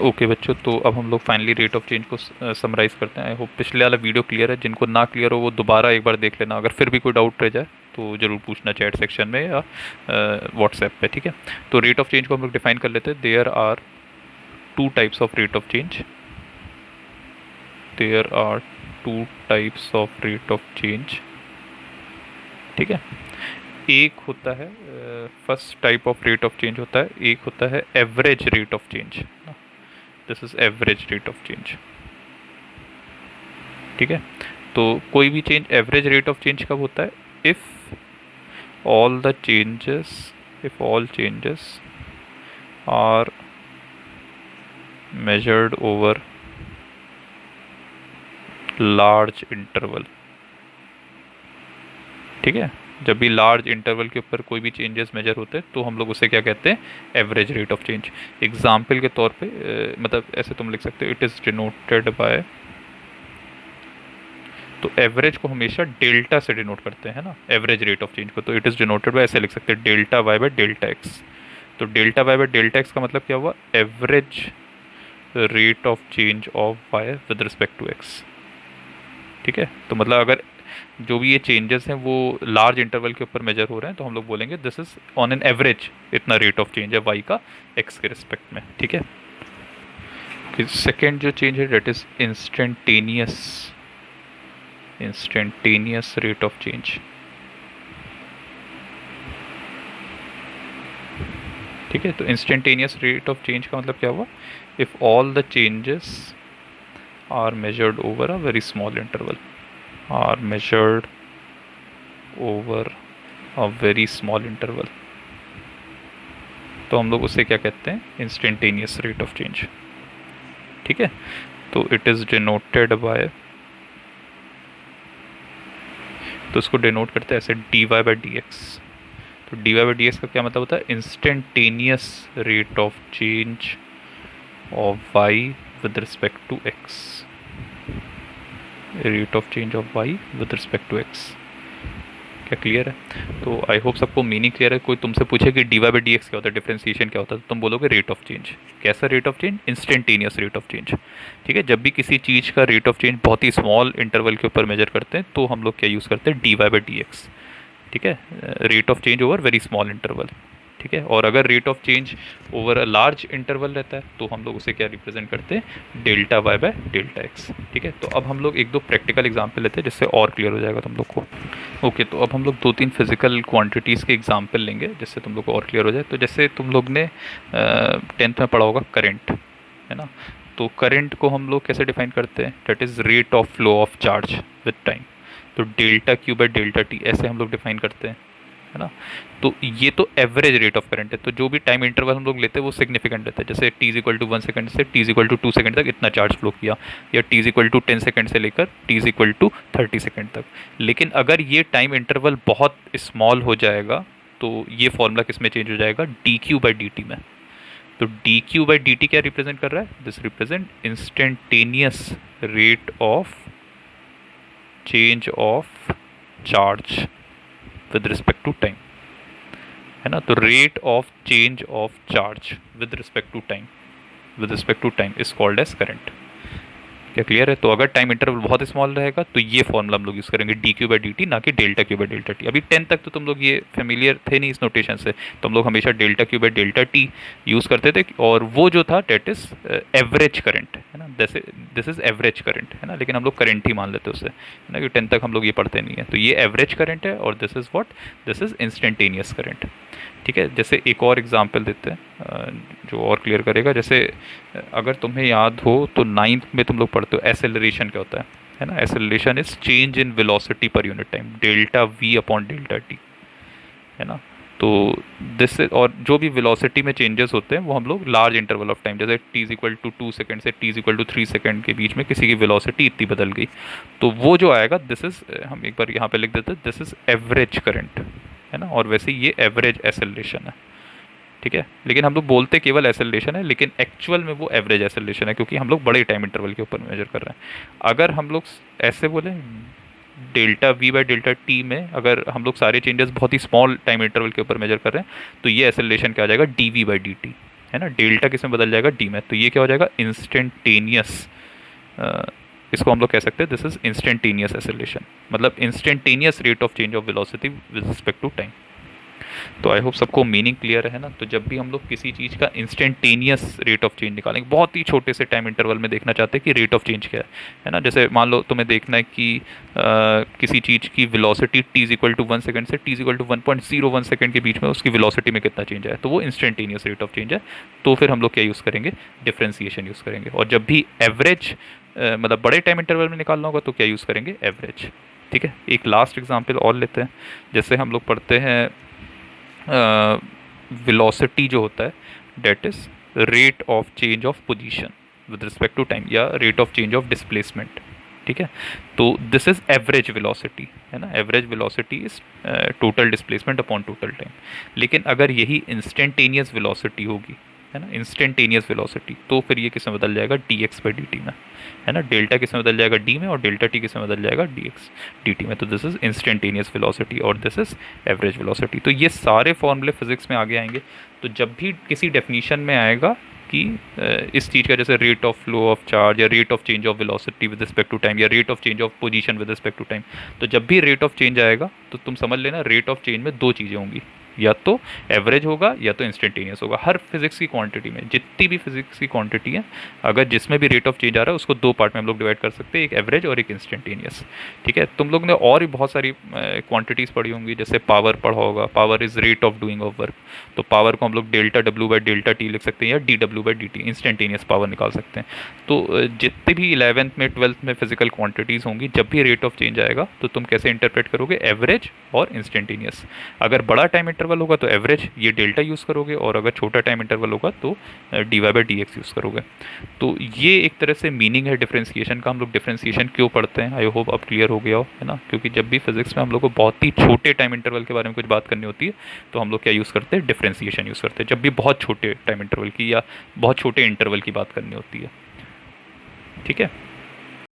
Okay बच्चों, तो अब हम लोग फाइनली रेट ऑफ चेंज को समराइज करते हैं। आई होप पिछले वाला वीडियो क्लियर है। जिनको ना क्लियर हो वो दोबारा एक बार देख लेना। अगर फिर भी कोई डाउट रह जाए तो ज़रूर पूछना चैट सेक्शन में या व्हाट्सएप पे, ठीक है। तो रेट ऑफ चेंज को हम लोग डिफाइन कर लेते हैं। There are two types of rate of change. There are two types of rate of change, ठीक है। एक होता है first type of rate of change होता है, एक होता है average rate of change. This is average rate of change, ठीक है। तो कोई भी change average rate of change कब होता है? If all the changes if all changes are measured over large interval, ठीक है। जब भी लार्ज इंटरवल के ऊपर कोई भी चेंजेस मेजर होते हैं तो हम लोग उसे क्या कहते हैं? Average rate of change. Example के तौर पे मतलब ऐसे तुम लिख सकते हो, इट इज़ डिनोटेड बाय, तो एवरेज को हमेशा डेल्टा से डिनोट करते हैं ना, एवरेज रेट ऑफ चेंज को। तो इट इज़ डिनोटेड बाय ऐसे लिख सकते हैं, delta y by delta x. तो delta y by delta x का मतलब क्या हुआ? Average rate of change of y with respect to x, ठीक है। तो मतलब अगर जो भी ये चेंजेस हैं वो लार्ज इंटरवल के ऊपर मेजर हो रहे हैं तो हम लोग बोलेंगे this is on an average इतना रेट ऑफ चेंज है वाई का एक्स के रिस्पेक्ट में, ठीक है। सेकेंड जो चेंज है that is instantaneous rate of change, ठीक है। तो इंस्टेंटेनियस रेट ऑफ चेंज का मतलब क्या हुआ? If all the changes are measured over a very small interval, are measured over a very small interval, तो हम लोग उसे क्या कहते हैं? इंस्टेंटेनियस रेट ऑफ चेंज, ठीक है। तो इट इज़ डिनोटेड बाय, तो इसको डिनोट करते हैं ऐसे d y by d x. तो d y by d x का क्या मतलब होता है? Instantaneous rate of change of y with respect to x, rate of change of y with respect to x. क्या क्लियर है? तो आई होप सबको मीनिंग क्लियर है। कोई तुमसे पूछे कि d y by d x क्या होता है, डिफ्रेंसिएशन क्या होता है, तो तुम बोलोगे रेट ऑफ चेंज। कैसा rate of change? Instantaneous rate of change, ठीक है। जब भी किसी चीज़ का रेट ऑफ चेंज बहुत ही स्मॉल इंटरवल के ऊपर मेजर करते हैं तो हम लोग क्या यूज़ करते हैं? D y by d x, ठीक है। Rate of change over very small interval, ठीक है। और अगर rate of change over a large interval रहता है तो हम लोग उसे क्या रिप्रेजेंट करते हैं? Delta y by delta x, ठीक है। तो अब हम लोग एक दो प्रैक्टिकल एग्जांपल लेते हैं जिससे और क्लियर हो जाएगा तुम लोग को। ओके, तो अब हम लोग दो तीन फिजिकल क्वांटिटीज़ के एग्जांपल लेंगे जिससे तुम लोग को और क्लियर हो जाए। तो जैसे तुम लोग ने 10th में पढ़ा होगा करंट, है ना। तो करंट को हम लोग कैसे डिफाइन करते हैं? That is rate of flow of charge with time. तो delta q by delta t ऐसे हम लोग डिफाइन करते हैं, है ना। तो ये तो एवरेज रेट ऑफ करंट है। तो जो भी टाइम इंटरवल हम लोग लेते हैं वो सिग्निफिकेंट रहता है। जैसे t is equal to 1 second से t is equal to 2 second तक इतना चार्ज फ्लो किया, या t is equal to 10 second से लेकर t is equal to 30 second तक। लेकिन अगर ये टाइम इंटरवल बहुत स्मॉल हो जाएगा तो ये फॉर्मूला किस में चेंज हो जाएगा? D q by d t में। तो d q by d t क्या रिप्रेजेंट कर रहा है? This represent instantaneous rate of change of charge with respect to time, है ना। तो rate of change of charge with respect to time is called as current. क्या clear है? तो अगर टाइम इंटरवल बहुत स्मॉल रहेगा तो ये फॉर्मूला हम लोग यूज़ करेंगे D q by d T, ना कि delta Q by delta T. अभी 10 तक तो तुम लोग ये फेमिलियर थे नहीं इस नोटेशन से, तो हम लोग हमेशा delta Q by delta T use करते थे। और वो जो था डेट इज एवरेज करंट, है ना। जैसे दिस इज एवरेज करंट, है ना, लेकिन हम लोग करंट ही मान लेते हैं उसे, है ना, कि 10 तक हम लोग ये पढ़ते नहीं है। तो ये एवरेज करंट है और this is what? This is instantaneous current, ठीक है। जैसे एक और एग्जांपल देते हैं जो और क्लियर करेगा। जैसे अगर तुम्हें याद हो तो 9th में तुम लोग पढ़ते हो एसेलरेशन क्या होता है ना। Acceleration is change in velocity per unit time, delta we upon delta T, है ना। तो दिस, और जो भी वेलोसिटी में चेंजेस होते हैं वो हम लोग लार्ज इंटरवल ऑफ टाइम, जैसे t is equal to 2 second से t is equal to 3 second के बीच में किसी की वेलोसिटी इतनी बदल गई, तो वो जो आएगा दिस इज, हम एक बार यहाँ पे लिख देते हैं, दिस इज एवरेज करंट, है ना। और वैसे ये एवरेज एसेलरेशन है, ठीक है। लेकिन हम लोग बोलते केवल एसेलरेशन है, लेकिन एक्चुअल में वो एवरेज एसेलरेशन है क्योंकि हम लोग बड़े टाइम इंटरवल के ऊपर मेजर कर रहे हैं। अगर हम लोग ऐसे बोले delta we by delta T में, अगर हम लोग सारे चेंजेस बहुत ही स्मॉल टाइम इंटरवल के ऊपर मेजर कर रहे हैं तो ये एसेलरेशन क्या आ जाएगा? D v by d t, है ना, डेल्टा किस में बदल जाएगा, डी में। तो ये क्या हो जाएगा, इंस्टेंटेनियस, इसको हम लोग कह सकते हैं दिस इज इंस्टेंटेनियस एक्सेलरेशन, मतलब instantaneous rate of change of velocity with respect to time. तो आई होप सबको मीनिंग क्लियर है ना। तो जब भी हम लोग किसी चीज़ का इंस्टेंटेनियस रेट ऑफ चेंज निकालेंगे, बहुत ही छोटे से टाइम इंटरवल में देखना चाहते हैं कि रेट ऑफ चेंज क्या है ना। जैसे मान लो तुम्हें देखना है कि किसी चीज़ की velocity t is equal to 1 second से t is equal to 1.01 second के बीच में उसकी वेलोसिटी में कितना चेंज है, तो वो इंस्टेंटेनियस रेट ऑफ चेंज है। तो फिर हम लोग क्या यूज़ करेंगे, डिफ्रेंसिएशन यूज़ करेंगे। और जब भी एवरेज मतलब बड़े टाइम इंटरवल में निकालना होगा तो क्या यूज़ करेंगे, एवरेज। ठीक है, एक लास्ट एग्जाम्पल और लेते हैं। जैसे हम लोग पढ़ते हैं वेलोसिटी जो होता है that is rate of change of position with respect to time, या rate of change of displacement. ठीक है, तो दिस इज एवरेज वेलोसिटी, है ना। Average velocity is total displacement upon total time. लेकिन अगर यही इंस्टेंटेनियस वेलोसिटी होगी, है ना, इंस्टेंटेनियस वेलोसिटी, तो फिर ये किस में बदल जाएगा, D x by d t में, है ना। डेल्टा किस में बदल जाएगा, डी में, और डेल्टा टी किस में बदल जाएगा, डी एक्स डी टी में। तो दिस इज इंस्टेंटेनियस वेलोसिटी और दिस इज एवरेज वेलोसिटी। तो ये सारे फॉर्मूले फिजिक्स में आगे आएंगे। तो जब भी किसी डेफिनीशन में आएगा कि इस चीज़ का, जैसे rate of flow of charge या rate of change of velocity with respect to time या rate of change of position with respect to time, तो जब भी रेट ऑफ चेंज आएगा तो तुम समझ लेना रेट ऑफ चेंज में दो चीज़ें होंगी, या तो एवरेज होगा या तो इंस्टेंटेनियस होगा। हर फिजिक्स की क्वांटिटी में, जितनी भी फिजिक्स की क्वांटिटी है, अगर जिसमें भी रेट ऑफ चेंज आ रहा है उसको दो पार्ट में हम लोग डिवाइड कर सकते हैं, एक एवरेज और एक इंस्टेंटेनियस। ठीक है, तुम लोग ने और भी बहुत सारी क्वांटिटीज़ पढ़ी होंगी, जैसे पावर पढ़ा होगा, power is rate of doing of work. तो पावर को हम लोग delta W by delta T लिख सकते हैं, या D W by d T, instantaneous power निकाल सकते हैं। तो जितनी भी 11th में 12th में फिजिकल क्वांटिटीज़ होंगी, जब भी रेट ऑफ चेंज आएगा तो तुम कैसे इंटरप्रेट करोगे, एवरेज और इंस्टेंटेनियस। अगर बड़ा टाइम इंटरवल होगा तो एवरेज, ये डेल्टा यूज़ करोगे, और अगर छोटा टाइम इंटरवल होगा तो d y by d x use करोगे। तो ये एक तरह से मीनिंग है डिफ्रेंसिएशन का। हम लोग डिफ्रेंसिएशन क्यों पढ़ते हैं, आई होप अब क्लियर हो गया हो, है ना। क्योंकि जब भी फिजिक्स में हम लोग को बहुत ही छोटे टाइम इंटरवल के बारे में कुछ बात करनी होती है तो हम लोग क्या यूज़ करते हैं, डिफ्रेंसिएशन यूज़ करते हैं, जब भी बहुत छोटे टाइम इंटरवल की या बहुत छोटे इंटरवल की बात करनी होती है। ठीक है।